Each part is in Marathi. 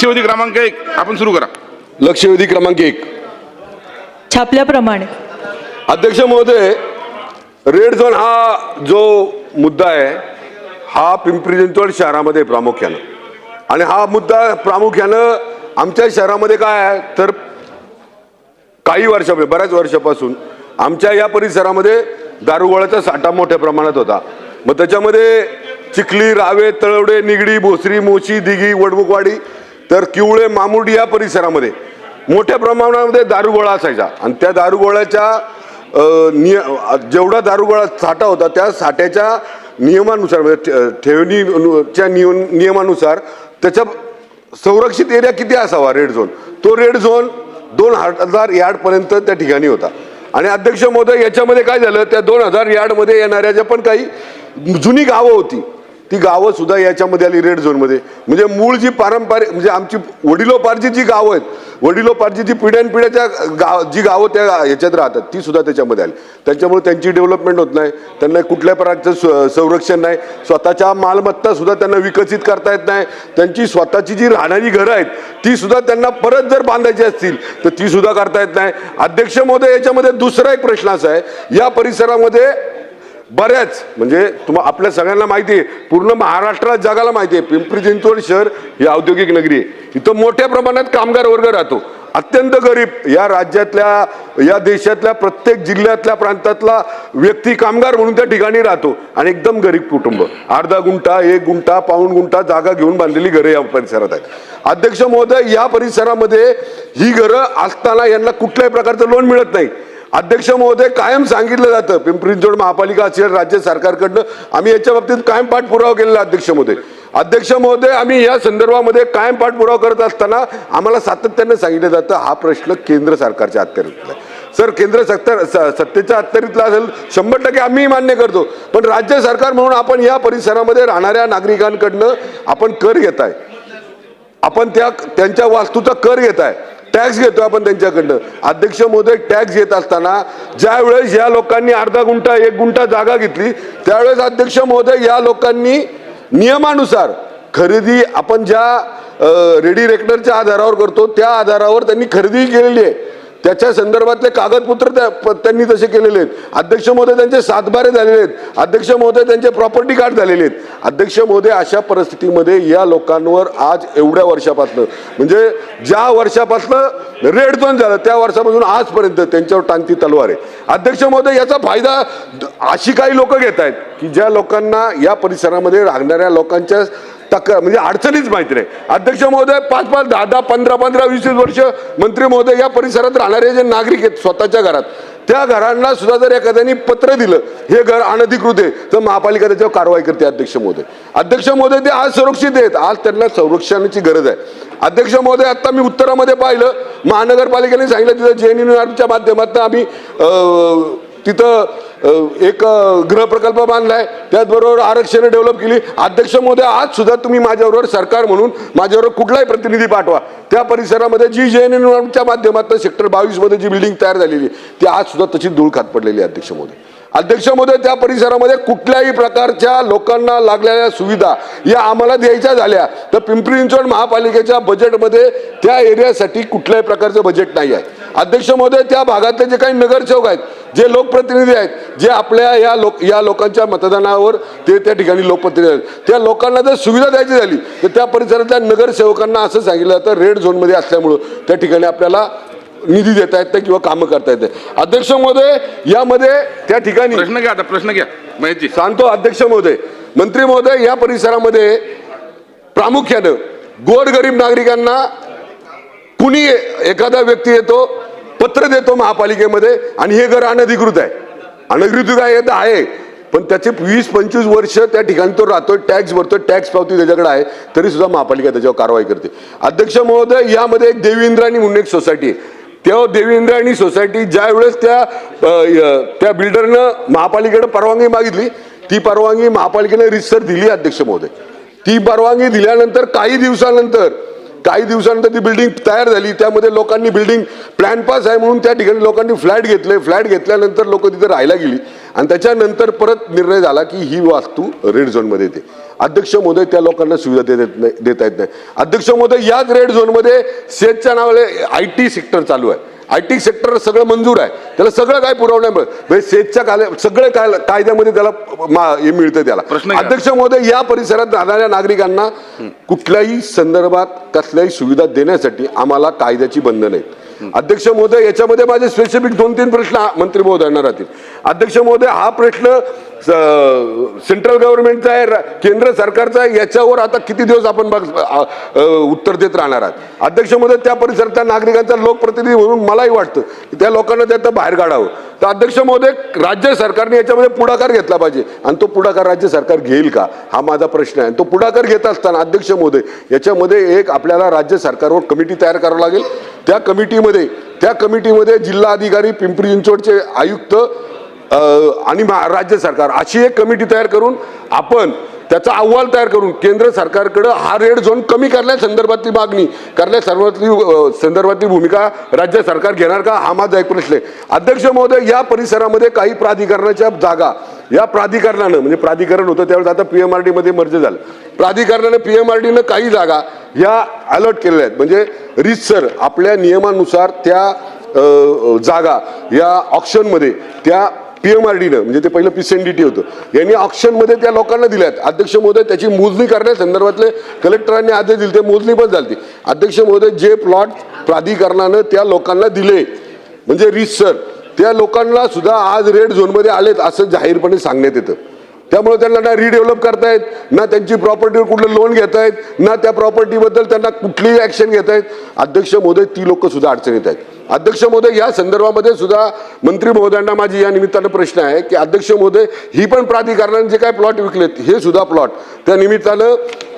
लक्षवेधी क्रमांक 1 आपण सुरू करा. लक्षवेधी क्रमांक 1 छापल्याप्रमाणे. अध्यक्ष महोदय, रेड झोन हा जो मुद्दा आहे हा पिंपरी चिंचवड शहरामध्ये प्रामुख्यानं, आणि हा मुद्दा प्रामुख्यानं आमच्या शहरामध्ये काय आहे तर काही वर्षापूर्वी बऱ्याच वर्षापासून आमच्या या परिसरामध्ये दारुगोळ्याचा साठा मोठ्या प्रमाणात होता. मग त्याच्यामध्ये चिखली, रावे, तळवडे, निगडी, भोसरी, मोशी, दिघी, वडमुखवाडी, तर किवळे, मामुर्डी या परिसरामध्ये मोठ्या प्रमाणामध्ये दारुगोळा असायचा. आणि त्या दारुगोळ्याच्या जेवढा दारुगोळा साठा होता त्या साठ्याच्या नियमानुसार म्हणजे ठेवणीच्या नियमानुसार त्याचा संरक्षित एरिया किती असावा रेड झोन, तो रेड झोन 2000 यार्डपर्यंत त्या ठिकाणी होता. आणि अध्यक्ष महोदय, याच्यामध्ये काय झालं, त्या 2000 यार्डमध्ये येणाऱ्या ज्या पण काही जुनी गावं होती ती गावं सुद्धा याच्यामध्ये आली रेड झोनमध्ये. म्हणजे मूळ जी पारंपरिक म्हणजे आमची वडिलोपार्जित जी गावं आहेत, वडिलोपार्जित जी पिढ्यानपिढ्याच्या जी गावं त्या ह्याच्यात राहतात ती सुद्धा त्याच्यामध्ये आली. त्याच्यामुळे त्यांची डेव्हलपमेंट होत नाही, त्यांना कुठल्या प्रकारचं संरक्षण नाही, स्वतःच्या मालमत्ता सुद्धा त्यांना विकसित करता येत नाही, त्यांची स्वतःची जी राहणारी घरं आहेत ती सुद्धा त्यांना परत जर बांधायची असतील तर ती सुद्धा करता येत नाही. अध्यक्ष महोदय, याच्यामध्ये दुसरा एक प्रश्न असा आहे, या परिसरामध्ये बऱ्याच म्हणजे आपल्या सगळ्यांना माहिती आहे, पूर्ण महाराष्ट्रात जगाला माहिती आहे, पिंपरी चिंचवड शहर ही औद्योगिक नगरी आहे. इथं मोठ्या प्रमाणात कामगार वर्ग राहतो, अत्यंत गरीब. या राज्यातल्या या देशातल्या प्रत्येक जिल्ह्यातल्या प्रांतातला व्यक्ती कामगार म्हणून त्या ठिकाणी राहतो आणि एकदम गरीब कुटुंब, अर्धा गुंठा, 1 गुंठा, पाऊण गुंठा जागा घेऊन बांधलेली घरं या परिसरात आहेत. अध्यक्ष महोदय, या परिसरामध्ये ही घरं असताना यांना कुठल्याही प्रकारचं लोन मिळत नाही. अध्यक्ष महोदय, कायम सांगितलं जातं, पिंपरी चिंचवड महापालिका असेल, राज्य सरकारकडनं आम्ही याच्या बाबतीत कायम पाठपुरावा केलेला अध्यक्ष महोदय. अध्यक्ष महोदय, आम्ही या संदर्भामध्ये कायम पाठपुरावा करत असताना आम्हाला सातत्याने सांगितलं जातं हा प्रश्न केंद्र सरकारच्या अखत्यारीतला आहे. सर, केंद्र सत्तेच्या अखत्यारीतला असेल 100% आम्ही मान्य करतो, पण राज्य सरकार म्हणून आपण या परिसरामध्ये राहणाऱ्या नागरिकांकडनं आपण कर घेताय, आपण त्यांच्या वास्तूचा कर घेताय, टॅक्स घेतो आपण त्यांच्याकडनं. अध्यक्ष महोदय, टॅक्स घेत असताना ज्या वेळेस या लोकांनी अर्धा गुंठा, 1 गुंठा जागा घेतली त्यावेळेस अध्यक्ष महोदय या लोकांनी नियमानुसार खरेदी आपण ज्या रेडी रेकनरच्या आधारावर करतो त्या आधारावर त्यांनी खरेदी केलेली आहे, त्याच्या संदर्भातले कागदपत्र त्यांनी तसे केलेले आहेत. अध्यक्ष महोदय, त्यांचे 7 झालेले आहेत. अध्यक्ष महोदय, त्यांचे प्रॉपर्टी कार्ड झालेले आहेत. अध्यक्ष महोदय, अशा परिस्थितीमध्ये या लोकांवर आज एवढ्या वर्षापासून म्हणजे ज्या वर्षापासून रेड झोन झालं त्या वर्षापासून आजपर्यंत त्यांच्यावर टांगती तलवार आहे. अध्यक्ष महोदय, याचा फायदा अशी काही लोक घेत आहेत की ज्या लोकांना या परिसरामध्ये राहणाऱ्या लोकांच्या म्हणजे अडचणीच माहिती नाही. अध्यक्ष महोदय, 5-5, 10-10, 15-15, 20-20 वर्ष मंत्री महोदय या परिसरात राहणारे जे नागरिक आहेत स्वतःच्या घरात, त्या घरांना सुद्धा जर एखाद्याने पत्र दिलं हे घर अनधिकृत आहे तर महापालिका त्याच्यावर कारवाई करते. अध्यक्ष महोदय, अध्यक्ष महोदय, ते आज सुरक्षित आहेत, आज त्यांना संरक्षणाची गरज आहे. अध्यक्ष महोदय, आता मी उत्तरामध्ये पाहिलं, महानगरपालिकेने सांगितलं तिथं JNUच्या माध्यमातून आम्ही तिथं एक गृहप्रकल्प बांधलाय, त्याचबरोबर आरक्षण डेव्हलप केली. अध्यक्ष महोदय, आज सुद्धा तुम्ही माझ्याबरोबर सरकार म्हणून माझ्याबरोबर कुठलाही प्रतिनिधी पाठवा, त्या परिसरामध्ये जी JNUच्या माध्यमातून सेक्टर 22 मध्ये जी बिल्डिंग तयार झालेली ती आज सुद्धा तशी धूळ खात पडलेली आहे. अध्यक्ष महोदय, अध्यक्ष महोदय, त्या परिसरामध्ये कुठल्याही प्रकारच्या लोकांना लागलेल्या सुविधा या आम्हाला द्यायच्या झाल्या तर पिंपरी चिंचवड महापालिकेच्या बजेटमध्ये त्या एरियासाठी कुठल्याही प्रकारचं बजेट नाही आहे. अध्यक्ष महोदय, त्या भागातले जे काही नगरसेवक आहेत, जे लोकप्रतिनिधी आहेत, जे आपल्या या लोकांच्या मतदानावर ते त्या ठिकाणी लोकप्रतिनिधी आहेत, त्या लोकांना जर सुविधा द्यायची झाली तर त्या परिसरातल्या नगरसेवकांना असं सांगितलं जातं रेड झोनमध्ये असल्यामुळं त्या ठिकाणी आपल्याला निधी देता येत नाही किंवा कामं करता येते. अध्यक्ष महोदय, यामध्ये त्या ठिकाणी प्रश्न घ्या माहिती सांगतो. अध्यक्ष महोदय, मंत्री महोदय, या परिसरामध्ये प्रामुख्यानं गोरगरीब नागरिकांना कुणी एखादा व्यक्ती येतो, पत्र देतो महापालिकेमध्ये आणि हे घर अनधिकृत आहे, अनधिकृत आहे पण त्याचे 20-25 वर्ष त्या ठिकाणी तो राहतोय, टॅक्स भरतोय, टॅक्स पावती त्याच्याकडे आहे, तरी सुद्धा महापालिका त्याच्यावर कारवाई करते. अध्यक्ष महोदय, यामध्ये एक देवी इंद्राणी म्हणून एक सोसायटी आहे, तेव्हा देवी इंद्राणी सोसायटी ज्या वेळेस त्या बिल्डरनं महापालिकेकडे परवानगी मागितली, ती परवानगी महापालिकेने रितसर दिली. अध्यक्ष महोदय, ती परवानगी दिल्यानंतर काही दिवसानंतर ती बिल्डिंग तयार झाली, त्यामध्ये लोकांनी बिल्डिंग प्लॅन पास आहे म्हणून त्या ठिकाणी लोकांनी फ्लॅट घेतले, फ्लॅट घेतल्यानंतर लोक तिथे राहायला गेली आणि त्याच्यानंतर परत निर्णय झाला की ही वास्तू रेड झोनमध्ये येते. अध्यक्ष महोदय त्या लोकांना सुविधा देता येत नाही. अध्यक्ष महोदय याच रेड झोनमध्ये सेजच्या नावाने IT सेक्टर चालू आहे. IT सेक्टर सगळं मंजूर आहे, त्याला सगळं काय पुरवण्यामुळे सेजच्या सगळे कायद्यामध्ये त्याला हे मिळतं त्याला. अध्यक्ष महोदय या परिसरात राहणाऱ्या नागरिकांना कुठल्याही संदर्भात कसल्याही सुविधा देण्यासाठी आम्हाला कायद्याची बंधन आहेत. अध्यक्ष महोदय याच्यामध्ये माझे स्पेसिफिक 2-3 प्रश्न मंत्री महोदयांना राहतील. अध्यक्ष महोदय हा प्रश्न सेंट्रल गव्हर्नमेंटचा आहे, केंद्र सरकारचा आहे, याच्यावर आता किती दिवस आपण उत्तर देत राहणार आहात. अध्यक्ष महोदय त्या परिसरातल्या नागरिकांचा लोकप्रतिनिधी म्हणून मलाही वाटतं की त्या लोकांना त्यातनं बाहेर काढावं. तर अध्यक्ष महोदय राज्य सरकारने याच्यामध्ये पुढाकार घेतला पाहिजे आणि तो पुढाकार राज्य सरकार घेईल का हा माझा प्रश्न आहे. तो पुढाकार घेत असताना अध्यक्ष महोदय याच्यामध्ये एक आपल्याला राज्य सरकारवर कमिटी तयार करावं लागेल. त्या कमिटीमध्ये जिल्हा अधिकारी, पिंपरी चिंचवडचे आयुक्त आणि राज्य सरकार अशी एक कमिटी तयार करून आपण त्याचा अहवाल तयार करून केंद्र सरकारकडे हा रेड झोन कमी करण्यासंदर्भातली मागणी संदर्भातली भूमिका राज्य सरकार घेणार का हा माझा एक प्रश्न आहे. अध्यक्ष महोदय या परिसरामध्ये काही प्राधिकरणाच्या जागा या प्राधिकरणानं म्हणजे प्राधिकरण होतं त्यावेळेस आता PMRD मध्ये मर्ज झालं. प्राधिकरणाने PMRDनं काही जागा या अलॉट केलेल्या आहेत. म्हणजे रीतसर आपल्या नियमानुसार त्या जागा या ऑक्शनमध्ये त्या PMRDनं म्हणजे ते पहिलं PCNDT होतं यांनी ऑक्शनमध्ये त्या लोकांना दिल्यात. अध्यक्ष महोदय त्याची मोजणी करण्यासंदर्भातले कलेक्टरांनी आदेश दिले, ते मोजणी पण झाली. अध्यक्ष महोदय जे प्लॉट प्राधिकरणानं त्या लोकांना दिले म्हणजे रीतसर त्या लोकांना सुद्धा आज रेड झोनमध्ये आलेत असं जाहीरपणे सांगण्यात येतं. त्यामुळे त्यांना ना रिडेव्हलप करतायत, ना त्यांची प्रॉपर्टीवर कुठलं लोन घेतायत, ना त्या प्रॉपर्टीबद्दल त्यांना कुठलीही ऍक्शन घेतायत. अध्यक्ष महोदय ती लोक सुद्धा अडचणीत आहेत. अध्यक्ष महोदय या संदर्भामध्ये सुद्धा मंत्री महोदयांना माझी या निमित्तानं प्रश्न आहे की अध्यक्ष महोदय ही पण प्राधिकरणाने जे काय प्लॉट विकलेत हे सुद्धा प्लॉट त्या निमित्तानं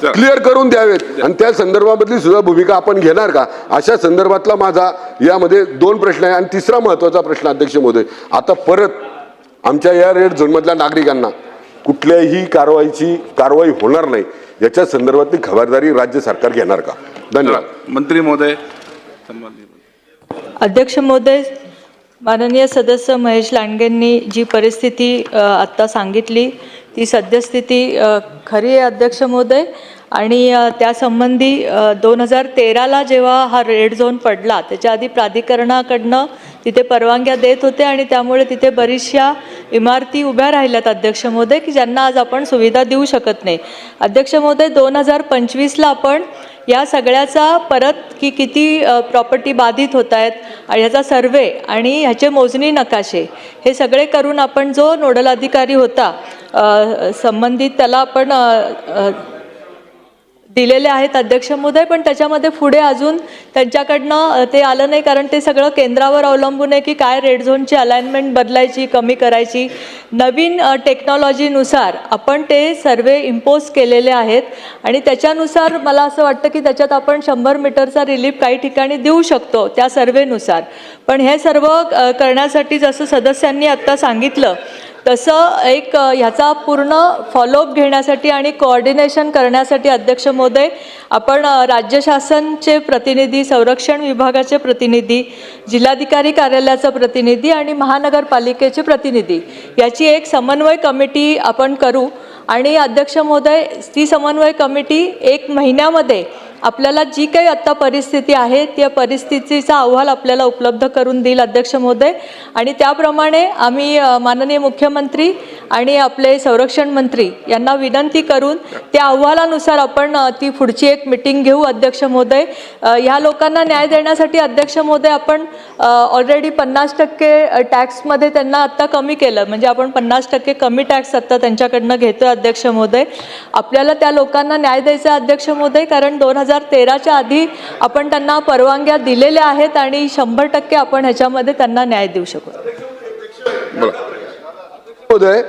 क्लिअर करून द्यावेत आणि त्या संदर्भामधली सुद्धा भूमिका आपण घेणार का अशा संदर्भातला माझा यामध्ये 2 प्रश्न आहे. आणि तिसरा महत्वाचा प्रश्न अध्यक्ष महोदय, आता परत आमच्या या रेड झोनमधल्या नागरिकांना कुठल्याही कारवाई होणार नाही याच्या संदर्भातली खबरदारी राज्य सरकार घेणार का. धन्यवाद. मंत्री महोदय. अध्यक्ष महोदय, माननीय सदस्य महेश लांडगेंनी जी परिस्थिती आत्ता सांगितली ती सद्यस्थिती खरी आहे अध्यक्ष महोदय. आणि त्यासंबंधी 2013ला जेव्हा हा रेड झोन पडला त्याच्या आधी प्राधिकरणाकडनं तिथे परवानग्या देत होते आणि त्यामुळे तिथे बरीचशा इमारती उभ्या राहिल्यात अध्यक्ष महोदय की ज्यांना आज आपण सुविधा देऊ शकत नाही. अध्यक्ष महोदय 2025ला आपण या सगळ्याचा परत की किती प्रॉपर्टी बाधित होत आहेत आणि ह्याचा सर्वे आणि ह्याचे मोजणी नकाशे हे सगळे करून आपण जो नोडल अधिकारी होता संबंधित त्याला आपण दिलेले आहेत अध्यक्ष महोदय. पण त्याच्यामध्ये पुढे अजून त्यांच्याकडनं ते आलं नाही कारण ते सगळं केंद्रावर अवलंबून आहे की काय रेड झोनची अलाइनमेंट बदलायची, कमी करायची. नवीन टेक्नॉलॉजीनुसार आपण ते सर्वे इम्पोज केलेले आहेत आणि त्याच्यानुसार मला असं वाटतं की त्याच्यात आपण 100 मीटरचा रिलीफ काही ठिकाणी देऊ शकतो त्या सर्वेनुसार. पण हे सर्व करण्यासाठी जसं सदस्यांनी आत्ता सांगितलं तसं एक ह्याचा पूर्ण फॉलोअप घेण्यासाठी आणि कोऑर्डिनेशन करण्यासाठी अध्यक्ष महोदय आपण राज्य शासनचे प्रतिनिधी, संरक्षण विभागाचे प्रतिनिधी, जिल्हाधिकारी कार्यालयाचा प्रतिनिधी आणि महानगरपालिकेचे प्रतिनिधी याची एक समन्वय कमिटी आपण करू. आणि अध्यक्ष महोदय ती समन्वय कमिटी 1 महिन्यामध्ये आपल्याला जी काही आत्ता परिस्थिती आहे त्या परिस्थितीचा अहवाल आपल्याला उपलब्ध करून देईल अध्यक्ष महोदय. आणि त्याप्रमाणे आम्ही माननीय मुख्यमंत्री आणि आपले संरक्षण मंत्री यांना विनंती करून त्या अहवालानुसार आपण ती पुढची एक मीटिंग घेऊ अध्यक्ष महोदय. ह्या लोकांना न्याय देण्यासाठी अध्यक्ष महोदय आपण ऑलरेडी 50% टॅक्समध्ये त्यांना आत्ता कमी केलं म्हणजे आपण 50% कमी टॅक्स आत्ता त्यांच्याकडनं घेतोय अध्यक्ष महोदय. आपल्याला त्या लोकांना न्याय द्यायचा अध्यक्ष महोदय कारण 2013च्या आधी आपण त्यांना परवानग्या दिलेल्या आहेत आणि 100% आपण ह्याच्यामध्ये त्यांना न्याय देऊ शकू. महोदय,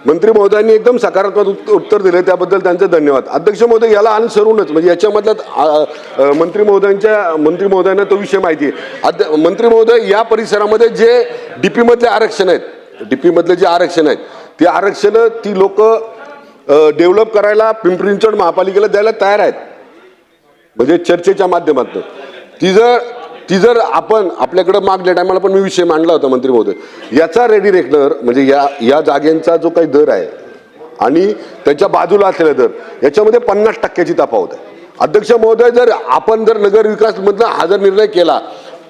मंत्री महोदयांनी एकदम सकारात्मक उत्तर दिले त्याबद्दल त्यांचे धन्यवाद. अध्यक्ष महोदय याला अनुसरूनच म्हणजे याच्यामधला मंत्री महोदयांना तो विषय माहिती आहे. मंत्री महोदय या परिसरामध्ये जे DP मधले आरक्षण आहेत, DP मधले जे आरक्षण आहेत ते आरक्षण ती लोक डेव्हलप करायला पिंपरी चिंचवड महापालिकेला द्यायला तयार आहेत म्हणजे चर्चेच्या माध्यमातून. ती जर आपण आपल्याकडे मागल्या टायमाला पण मी विषय मांडला होता मंत्री महोदय, याचा रेडी रेकनर म्हणजे या जागेंचा जो काही दर आहे आणि त्यांच्या बाजूला असलेला दर याच्यामध्ये 50% तफावत आहे. अध्यक्ष महोदय, आपण जर नगर विकास मधला हा जर निर्णय केला,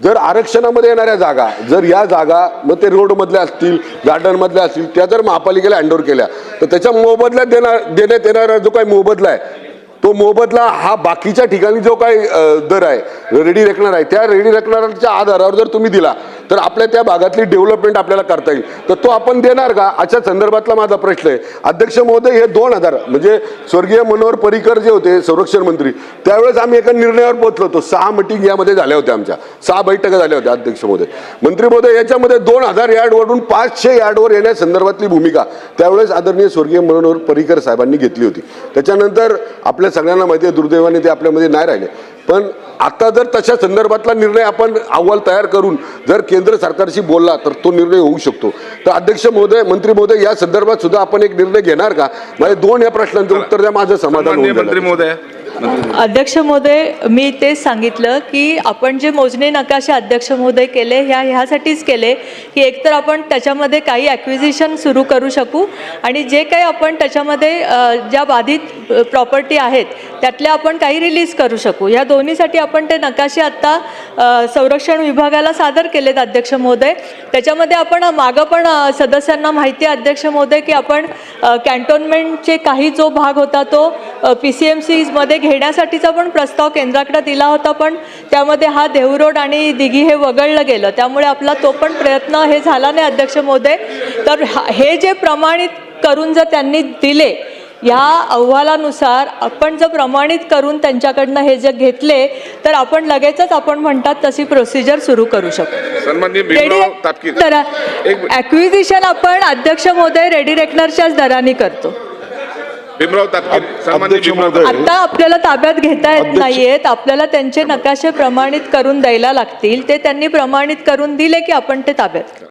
जर आरक्षणामध्ये येणाऱ्या जागा, जर या जागा मग ते रोड मधल्या असतील, गार्डन मधल्या असतील, त्या जर महापालिकेला हँडओव्हर केल्या तर त्याच्या मोबदल्यात देण्यात येणारा जो काही मोबदला आहे, तो मोबदला हा बाकीच्या ठिकाणी जो काही दर आहे, रेडी रेकनर आहे, त्या रेडी रेकनरच्या आधारावर जर तुम्ही दिला तर आपल्या त्या भागातली डेव्हलपमेंट आपल्याला करता येईल. तर तो आपण देणार का, अशा संदर्भातला माझा प्रश्न आहे. अध्यक्ष महोदय, हे 2000 म्हणजे स्वर्गीय मनोहर पर्रिकर जे होते संरक्षण मंत्री, त्यावेळेस आम्ही एका निर्णयावर पोहोचलो होतो. 6 मीटिंग यामध्ये झाल्या होत्या, आमच्या 6 बैठका झाल्या होत्या. अध्यक्ष महोदय, मंत्री महोदय, याच्यामध्ये 2000 यार्डवरून 500 यार्डवर येण्यासंदर्भातली भूमिका त्यावेळेस आदरणीय स्वर्गीय मनोहर पर्रिकर साहेबांनी घेतली होती. त्याच्यानंतर आपल्या सगळ्यांना माहिती आहे, दुर्दैवाने ते आपल्यामध्ये नाही राहिले. पण आता जर तशा संदर्भातला निर्णय आपण अहवाल तयार करून जर केंद्र सरकारशी बोलला तर तो निर्णय होऊ शकतो. तर अध्यक्ष महोदय, मंत्री महोदय, या संदर्भात सुद्धा आपण एक निर्णय घेणार का? म्हणजे 2 या प्रश्नांचं उत्तर द्या, माझं समाधान होऊन मंत्री जाईल. महोदय. अध्यक्ष महोदय, मी तेच सांगितलं की आपण जे मोजणी नकाशे अध्यक्ष महोदय केले ह्यासाठीच केले की एकतर आपण त्याच्यामध्ये काही ॲक्विजिशन सुरू करू शकू आणि जे काही आपण त्याच्यामध्ये ज्या बाधित प्रॉपर्टी आहेत त्यातल्या आपण काही रिलीज करू शकू. ह्या दोन्हीसाठी आपण ते नकाशे आत्ता संरक्षण विभागाला सादर केलेत अध्यक्ष महोदय. त्याच्यामध्ये आपण मागं पण सदस्यांना माहिती आहे अध्यक्ष महोदय की आपण कॅन्टोन्मेंटचे काही जो भाग होता तो PCMCमध्ये घेण्यासाठीचा पण प्रस्ताव केंद्राकडे दिला होता, पण त्यामध्ये हा देहू आणि दिघी हे वगळलं गेलं. त्यामुळे आपला तो पण प्रयत्न हे झाला नाही अध्यक्ष महोदय. तर हे जे प्रमाणित करून जर त्यांनी दिले, या अहवालानुसार आपण जर प्रमाणित करून त्यांच्याकडनं हे जे घेतले तर आपण लगेचच आपण म्हणतात तशी प्रोसिजर सुरू करू शकतो. सन्माननीय भीमराव तापकीर. तर ॲक्विजिशन आपण अध्यक्ष महोदय रेडी रेकनरच्याच दराने करतो. भीमराव तापकीर. सन्माननीय भीमराव तापकीर. आता आपल्याला ताब्यात घेता येत नाहीयेत, आपल्याला त्यांचे नकाशे प्रमाणित करून द्यायला लागतील. ते त्यांनी प्रमाणित करून दिले की आपण ते ताब्यात घेऊ.